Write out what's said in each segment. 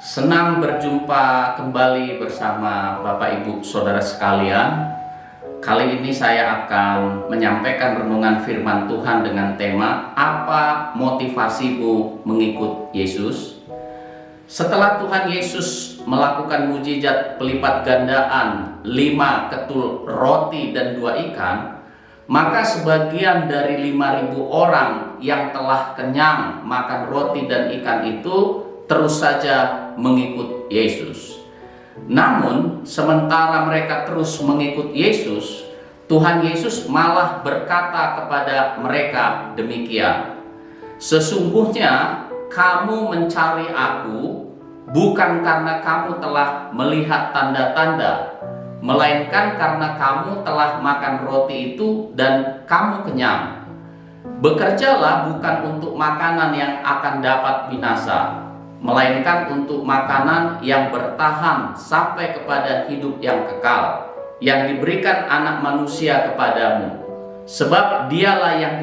Senang berjumpa kembali bersama Bapak Ibu Saudara sekalian. Kali ini saya akan menyampaikan renungan firman Tuhan dengan tema apa motivasimu mengikut Yesus? Setelah Tuhan Yesus melakukan mujizat pelipat gandaan 5 ketul roti dan 2 ikan, maka sebagian dari 5.000 orang yang telah kenyang makan roti dan ikan itu terus saja mengikut Yesus. Namun sementara mereka terus mengikut Yesus, Tuhan Yesus malah berkata kepada mereka demikian, "Sesungguhnya kamu mencari Aku bukan karena kamu telah melihat tanda-tanda, melainkan karena kamu telah makan roti itu dan kamu kenyang. Bekerjalah bukan untuk makanan yang akan dapat binasa, melainkan untuk makanan yang bertahan sampai kepada hidup yang kekal, yang diberikan Anak Manusia kepadamu. Sebab dialah yang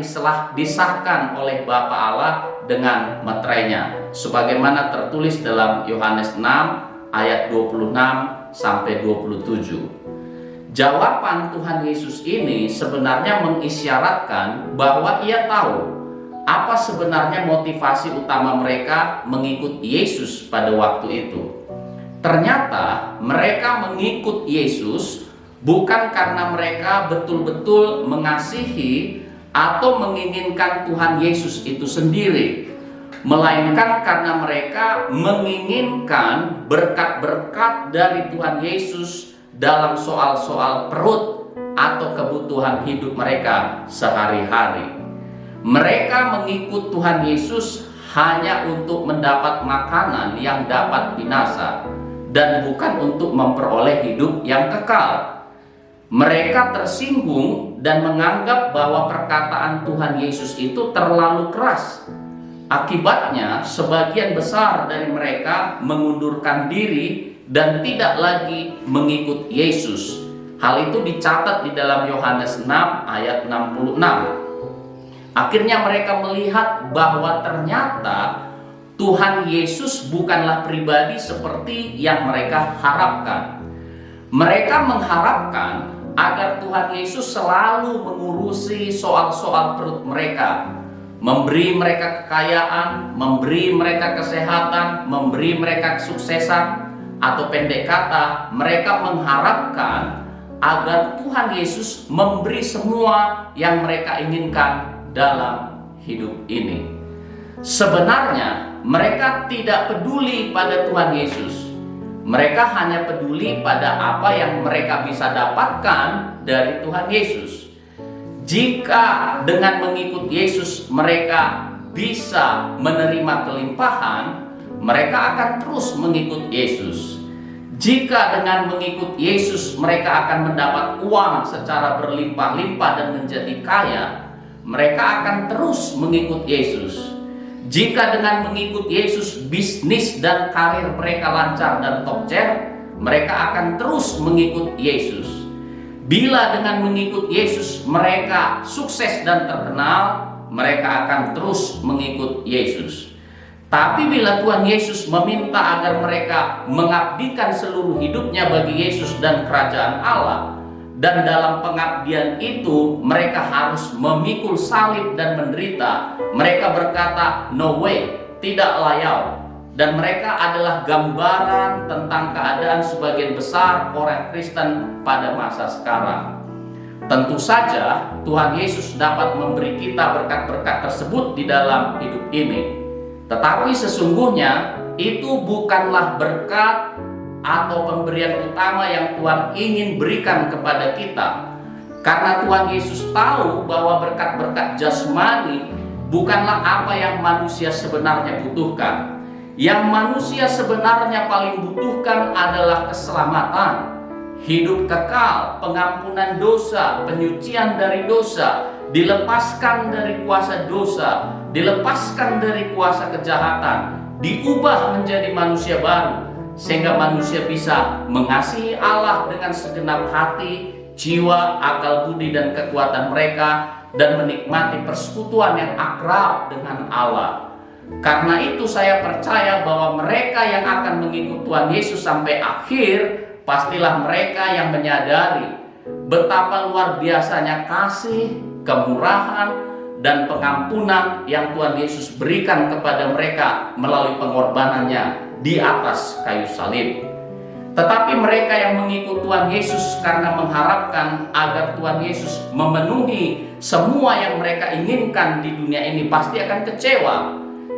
disahkan oleh Bapa Allah dengan meterainya." Sebagaimana tertulis dalam Yohanes 6 ayat 26 sampai 27. Jawaban Tuhan Yesus ini sebenarnya mengisyaratkan bahwa Ia tahu apa sebenarnya motivasi utama mereka mengikut Yesus pada waktu itu. Ternyata mereka mengikut Yesus bukan karena mereka betul-betul mengasihi atau menginginkan Tuhan Yesus itu sendiri, melainkan karena mereka menginginkan berkat-berkat dari Tuhan Yesus dalam soal-soal perut atau kebutuhan hidup mereka sehari-hari. Mereka mengikut Tuhan Yesus hanya untuk mendapat makanan yang dapat binasa dan bukan untuk memperoleh hidup yang kekal. Mereka tersinggung dan menganggap bahwa perkataan Tuhan Yesus itu terlalu keras. Akibatnya, sebagian besar dari mereka mengundurkan diri dan tidak lagi mengikut Yesus. Hal itu dicatat di dalam Yohanes 6 ayat 66. Akhirnya mereka melihat bahwa ternyata Tuhan Yesus bukanlah pribadi seperti yang mereka harapkan. Mereka mengharapkan agar Tuhan Yesus selalu mengurusi soal-soal perut mereka, memberi mereka kekayaan, memberi mereka kesehatan, memberi mereka kesuksesan, atau pendek kata, mereka mengharapkan agar Tuhan Yesus memberi semua yang mereka inginkan dalam hidup ini. Sebenarnya mereka tidak peduli pada Tuhan Yesus. Mereka hanya peduli pada apa yang mereka bisa dapatkan dari Tuhan Yesus. Jika dengan mengikut Yesus mereka bisa menerima kelimpahan, mereka akan terus mengikut Yesus. Jika dengan mengikut Yesus mereka akan mendapat uang secara berlimpah-limpah dan menjadi kaya, mereka akan terus mengikut Yesus. Jika dengan mengikut Yesus bisnis dan karir mereka lancar dan tokcer, mereka akan terus mengikut Yesus. Bila dengan mengikut Yesus mereka sukses dan terkenal, mereka akan terus mengikut Yesus. Tapi bila Tuhan Yesus meminta agar mereka mengabdikan seluruh hidupnya bagi Yesus dan kerajaan Allah, dan dalam pengabdian itu mereka harus memikul salib dan menderita, mereka berkata, "No way, tidak layak." Dan mereka adalah gambaran tentang keadaan sebagian besar orang Kristen pada masa sekarang. Tentu saja Tuhan Yesus dapat memberi kita berkat-berkat tersebut di dalam hidup ini. Tetapi sesungguhnya itu bukanlah berkat atau pemberian utama yang Tuhan ingin berikan kepada kita. Karena Tuhan Yesus tahu bahwa berkat-berkat jasmani bukanlah apa yang manusia sebenarnya butuhkan. Yang manusia sebenarnya paling butuhkan adalah keselamatan, hidup kekal, pengampunan dosa, penyucian dari dosa, dilepaskan dari kuasa dosa, dilepaskan dari kuasa kejahatan, diubah menjadi manusia baru, sehingga manusia bisa mengasihi Allah dengan segenap hati, jiwa, akal budi dan kekuatan mereka, dan menikmati persekutuan yang akrab dengan Allah. Karena itu saya percaya bahwa mereka yang akan mengikut Tuhan Yesus sampai akhir, pastilah mereka yang menyadari betapa luar biasanya kasih, kemurahan, dan pengampunan yang Tuhan Yesus berikan kepada mereka melalui pengorbanannya di atas kayu salib. Tetapi mereka yang mengikut Tuhan Yesus karena mengharapkan agar Tuhan Yesus memenuhi semua yang mereka inginkan di dunia ini pasti akan kecewa.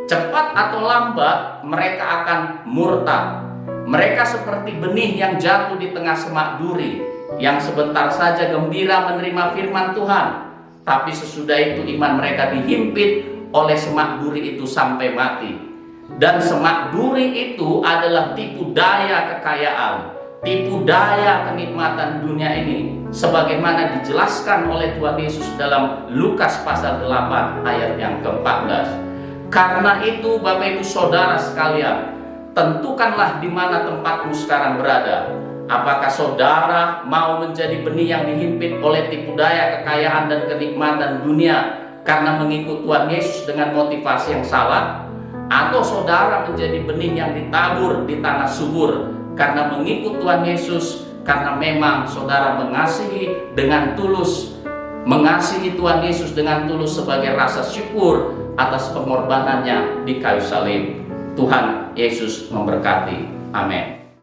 Cepat atau lambat mereka akan murtad. Mereka seperti benih yang jatuh di tengah semak duri, yang sebentar saja gembira menerima firman Tuhan, tapi sesudah itu iman mereka dihimpit oleh semak duri itu sampai mati. Dan semak duri itu adalah tipu daya kekayaan, tipu daya kenikmatan dunia ini, sebagaimana dijelaskan oleh Tuhan Yesus dalam Lukas pasal 8 ayat yang ke-14. Karena itu Bapak Ibu Saudara sekalian, tentukanlah di mana tempatmu sekarang berada. Apakah saudara mau menjadi benih yang dihimpit oleh tipu daya kekayaan dan kenikmatan dunia karena mengikut Tuhan Yesus dengan motivasi yang salah? Atau saudara menjadi benih yang ditabur di tanah subur karena mengikut Tuhan Yesus, karena memang saudara mengasihi dengan tulus, mengasihi Tuhan Yesus dengan tulus sebagai rasa syukur atas pengorbanannya di kayu salib. Tuhan Yesus memberkati. Amin.